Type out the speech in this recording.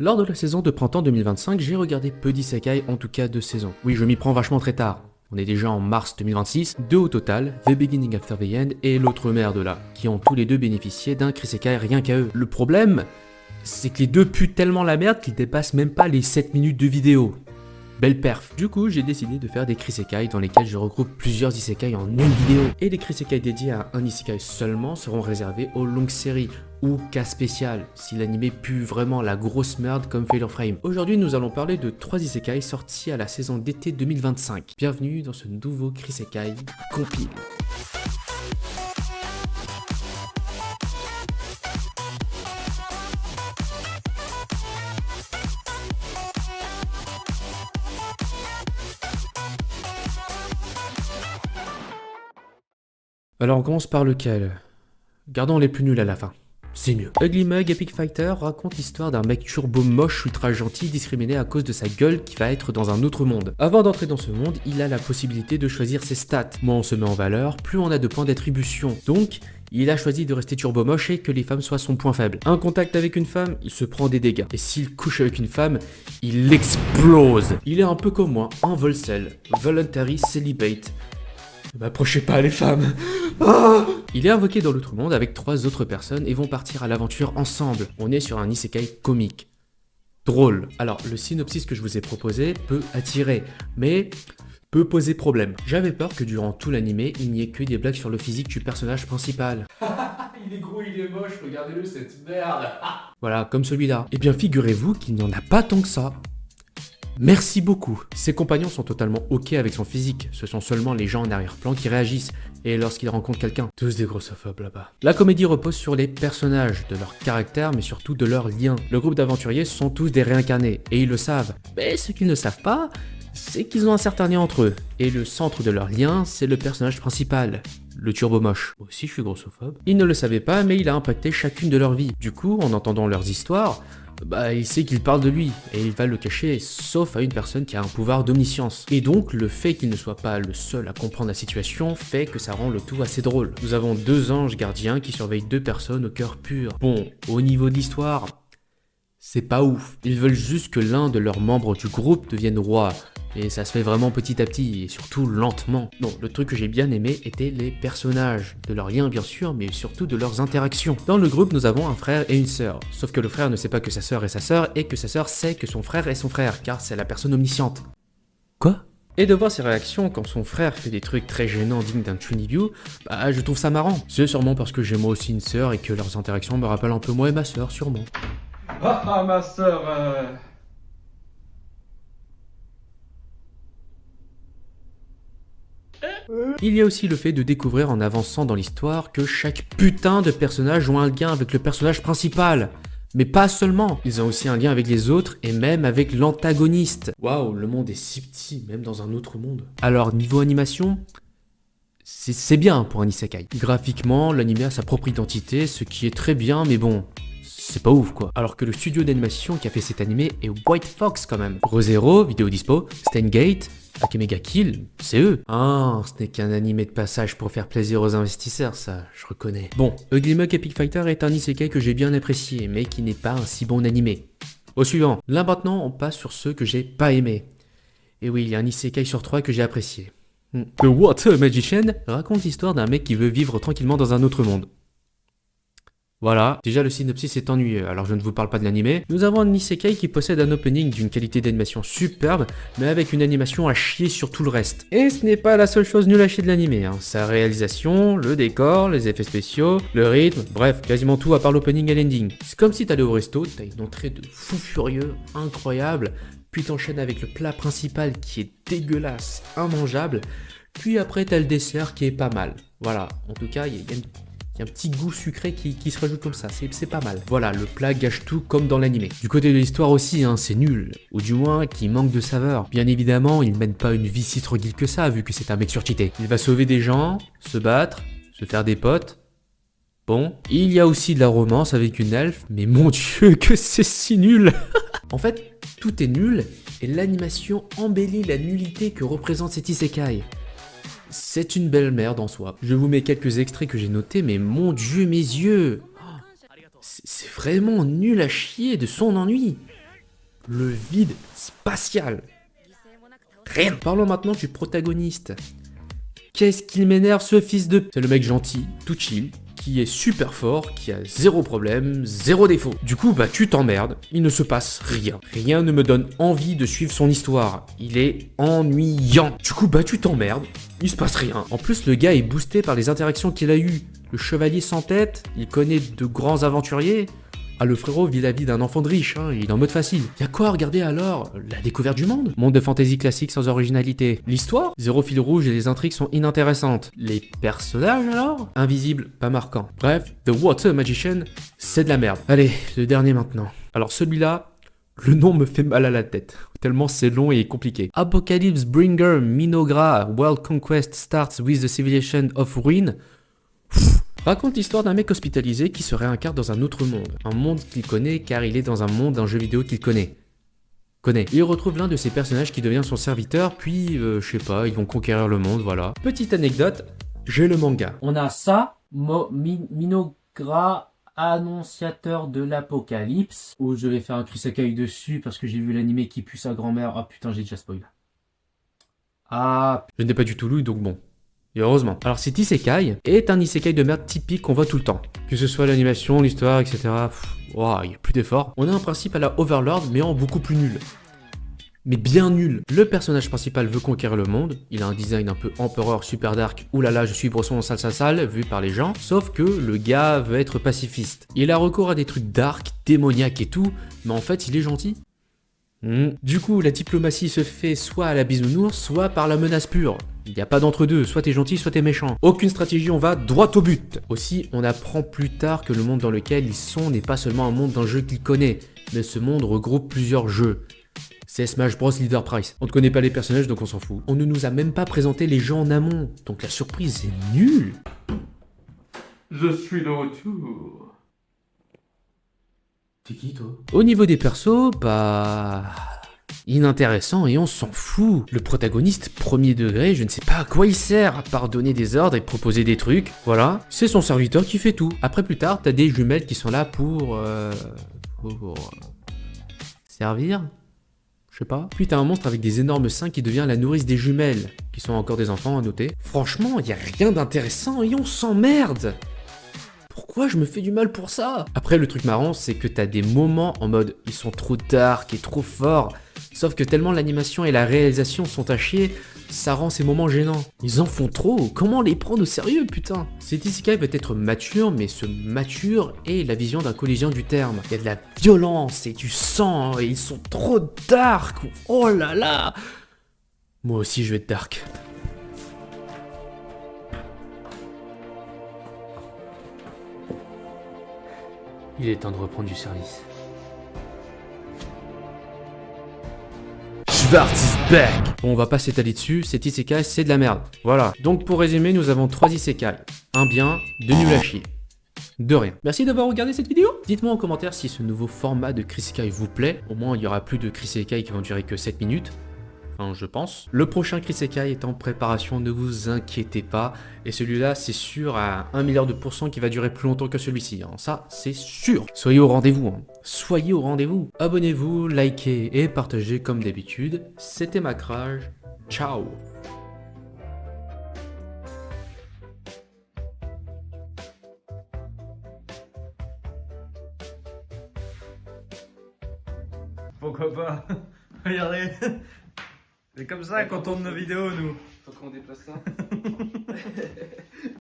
Lors de la saison de printemps 2025, j'ai regardé peu d'isekai, en tout cas de saison. Oui, je m'y prends vachement très tard. On est déjà en mars 2026, deux au total, The Beginning After the End et l'autre merde là, qui ont tous les deux bénéficié d'un Krisekai rien qu'à eux. Le problème, c'est que les deux puent tellement la merde qu'ils dépassent même pas les 7 minutes de vidéo. Belle perf. Du coup, j'ai décidé de faire des Krisekai dans lesquels je regroupe plusieurs isekai en une vidéo. Et les Krisekai dédiés à un isekai seulement seront réservés aux longues séries ou cas spécial, si l'anime pue vraiment la grosse merde comme Failure Frame. Aujourd'hui, nous allons parler de 3 isekai sortis à la saison d'été 2025. Bienvenue dans ce nouveau Krisekai compile. Alors on commence par lequel? Gardons les plus nuls à la fin. C'est mieux. Ugly Mug Epic Fighter raconte l'histoire d'un mec turbo moche ultra gentil discriminé à cause de sa gueule qui va être dans un autre monde. Avant d'entrer dans ce monde, il a la possibilité de choisir ses stats. Moins on se met en valeur, plus on a de points d'attribution. Donc, il a choisi de rester turbo moche et que les femmes soient son point faible. Un contact avec une femme, il se prend des dégâts. Et s'il couche avec une femme, il explose. Il est un peu comme moi, un volcel, voluntary celibate. Ne m'approchez pas les femmes. Ah, il est invoqué dans l'autre monde avec 3 autres personnes et vont partir à l'aventure ensemble. On est sur un isekai comique. Drôle. Alors, le synopsis que je vous ai proposé peut attirer, mais peut poser problème. J'avais peur que durant tout l'animé, il n'y ait que des blagues sur le physique du personnage principal. Il est gros, il est moche, regardez-le cette merde. Voilà, comme celui-là. Eh bien, figurez-vous qu'il n'y en a pas tant que ça. Merci beaucoup. Ses compagnons sont totalement ok avec son physique, ce sont seulement les gens en arrière-plan qui réagissent, et lorsqu'ils rencontrent quelqu'un, tous des grossophobes là-bas. La comédie repose sur les personnages, de leur caractère, mais surtout de leurs liens. Le groupe d'aventuriers sont tous des réincarnés, et ils le savent. Mais ce qu'ils ne savent pas, c'est qu'ils ont un certain lien entre eux. Et le centre de leur lien, c'est le personnage principal, le turbo moche. Moi aussi je suis grossophobe. Ils ne le savaient pas, mais il a impacté chacune de leurs vies. Du coup, en entendant leurs histoires, il sait qu'il parle de lui, et il va le cacher, sauf à une personne qui a un pouvoir d'omniscience. Et donc, le fait qu'il ne soit pas le seul à comprendre la situation fait que ça rend le tout assez drôle. Nous avons 2 anges gardiens qui surveillent 2 personnes au cœur pur. Bon, au niveau de l'histoire, c'est pas ouf. Ils veulent juste que l'un de leurs membres du groupe devienne roi. Et ça se fait vraiment petit à petit, et surtout lentement. Non, le truc que j'ai bien aimé était les personnages. De leurs liens bien sûr, mais surtout de leurs interactions. Dans le groupe, nous avons un frère et une sœur. Sauf que le frère ne sait pas que sa sœur est sa sœur, et que sa sœur sait que son frère est son frère, car c'est la personne omnisciente. Quoi? Et de voir ses réactions quand son frère fait des trucs très gênants dignes d'un Chunibyo, je trouve ça marrant. C'est sûrement parce que j'ai moi aussi une sœur et que leurs interactions me rappellent un peu moi et ma sœur, sûrement. Ah, ma sœur, Il y a aussi le fait de découvrir en avançant dans l'histoire que chaque putain de personnage ont un lien avec le personnage principal. Mais pas seulement, ils ont aussi un lien avec les autres et même avec l'antagoniste. Waouh, le monde est si petit, même dans un autre monde. Alors, niveau animation, c'est bien pour un isekai. Graphiquement, l'anime a sa propre identité, ce qui est très bien, mais bon, c'est pas ouf quoi. Alors que le studio d'animation qui a fait cet animé est White Fox quand même. Re:Zero, vidéo dispo, Steingate, Akemega Kill, c'est eux. Ah, ce n'est qu'un animé de passage pour faire plaisir aux investisseurs, ça, je reconnais. Bon, Ugly Mug Epic Fighter est un isekai que j'ai bien apprécié, mais qui n'est pas un si bon animé. Au suivant. Là maintenant, on passe sur ceux que j'ai pas aimés. Et oui, il y a un isekai sur 3 que j'ai apprécié. The Water Magician raconte l'histoire d'un mec qui veut vivre tranquillement dans un autre monde. Voilà, déjà le synopsis est ennuyeux, alors je ne vous parle pas de l'animé. Nous avons un isekai qui possède un opening d'une qualité d'animation superbe, mais avec une animation à chier sur tout le reste. Et ce n'est pas la seule chose nulle à chier de l'animé, hein. Sa réalisation, le décor, les effets spéciaux, le rythme, bref, quasiment tout à part l'opening et l'ending. C'est comme si t'allais au resto, t'as une entrée de fou furieux, incroyable, puis t'enchaînes avec le plat principal qui est dégueulasse, immangeable, puis après t'as le dessert qui est pas mal. Voilà, en tout cas, il y a un petit goût sucré qui se rajoute comme ça, c'est pas mal. Voilà, le plat gâche tout comme dans l'animé. Du côté de l'histoire aussi, hein, c'est nul, ou du moins qui manque de saveur. Bien évidemment, il mène pas une vie si tranquille que ça, vu que c'est un mec surcheaté. Il va sauver des gens, se battre, se faire des potes. Bon, il y a aussi de la romance avec une elfe, mais mon dieu que c'est si nul. En fait, tout est nul, et l'animation embellit la nullité que représente cet isekai. C'est une belle merde en soi. Je vous mets quelques extraits que j'ai notés, mais mon dieu, mes yeux, c'est vraiment nul à chier de son ennui. Le vide spatial. Rien. Parlons maintenant du protagoniste. Qu'est-ce qu'il m'énerve ce fils de... C'est le mec gentil, tout chill, qui est super fort, qui a zéro problème, zéro défaut. Du coup, bah tu t'emmerdes, il ne se passe rien. Rien ne me donne envie de suivre son histoire. Il est ennuyant. Du coup, bah tu t'emmerdes, il se passe rien. En plus, le gars est boosté par les interactions qu'il a eues. Le chevalier sans tête, il connaît de grands aventuriers. Ah, le frérot vit la vie d'un enfant de riche, hein, il est en mode facile. Y'a quoi à regarder alors? La découverte du monde? Monde de fantasy classique sans originalité. L'histoire? Zéro fil rouge et les intrigues sont inintéressantes. Les personnages alors? Invisibles, pas marquants. Bref, The Water Magician, c'est de la merde. Allez, le dernier maintenant. Alors celui-là, le nom me fait mal à la tête, tellement c'est long et compliqué. Apocalypse Bringer Minogra World Conquest starts with the civilization of Ruin. Raconte l'histoire d'un mec hospitalisé qui se réincarne dans un autre monde. Un monde qu'il connaît car il est dans un monde d'un jeu vidéo qu'il connaît. Il retrouve l'un de ses personnages qui devient son serviteur, puis, je sais pas, ils vont conquérir le monde, voilà. Petite anecdote, j'ai le manga. On a ça, Minogra, annonciateur de l'apocalypse, où je vais faire un Krisekai dessus parce que j'ai vu l'animé qui pue sa grand-mère. Ah putain, j'ai déjà spoil. Ah, Je n'ai pas du tout lu, donc bon. Et heureusement. Alors cet isekai est un isekai de merde typique qu'on voit tout le temps. Que ce soit l'animation, l'histoire, etc. Wow, il n'y a plus d'effort. On a un principe à la Overlord, mais en beaucoup plus nul. Mais bien nul. Le personnage principal veut conquérir le monde. Il a un design un peu empereur super dark. Oulala, je suis brosson sale, vu par les gens. Sauf que le gars veut être pacifiste. Il a recours à des trucs dark, démoniaques et tout. Mais en fait, il est gentil. Du coup, la diplomatie se fait soit à la bisounours, soit par la menace pure. Il n'y a pas d'entre-deux, soit t'es gentil, soit t'es méchant. Aucune stratégie, on va droit au but. Aussi, on apprend plus tard que le monde dans lequel ils sont n'est pas seulement un monde d'un jeu qu'ils connaissent, mais ce monde regroupe plusieurs jeux. C'est Smash Bros Leader Price. On ne connaît pas les personnages, donc on s'en fout. On ne nous a même pas présenté les gens en amont, donc la surprise est nulle. Je suis de retour. t'es qui toi? Au niveau des persos, bah... inintéressant et on s'en fout. Le protagoniste premier degré, je ne sais pas à quoi il sert, à part donner des ordres et proposer des trucs. Voilà, c'est son serviteur qui fait tout. Après plus tard, t'as des jumelles qui sont là pour servir. Je sais pas. Puis t'as un monstre avec des énormes seins qui devient la nourrice des jumelles, qui sont encore des enfants à noter. Franchement, y a rien d'intéressant et on s'emmerde. Pourquoi je me fais du mal pour ça? Après, le truc marrant, c'est que t'as des moments en mode ils sont trop dark et trop forts. Sauf que tellement l'animation et la réalisation sont à chier, ça rend ces moments gênants. Ils en font trop, comment les prendre au sérieux, putain? Cet isekai peut être mature, mais ce mature est la vision d'un collégien du terme. Il y a de la violence et du sang, et ils sont trop dark. Oh là là! Moi aussi je vais être dark. Il est temps de reprendre du service. Schwartz is back! Bon, on va pas s'étaler dessus, cet isekai c'est de la merde. Voilà. Donc pour résumer, nous avons 3 isekai. Un bien, 2 nuls à chier. De rien. Merci d'avoir regardé cette vidéo. Dites-moi en commentaire si ce nouveau format de Krisekai vous plaît. Au moins, il y aura plus de Krisekai qui vont durer que 7 minutes. Enfin, je pense. Le prochain Krisekai est en préparation, ne vous inquiétez pas. Et celui-là, c'est sûr à 1 milliard de % qui va durer plus longtemps que celui-ci. Hein. Ça, c'est sûr. Soyez au rendez-vous. Hein. Soyez au rendez-vous. Abonnez-vous, likez et partagez comme d'habitude. C'était Macrage. Ciao. Pourquoi pas? Regardez. C'est comme ça qu'on tourne nos vidéos, nous. Faut qu'on déplace ça.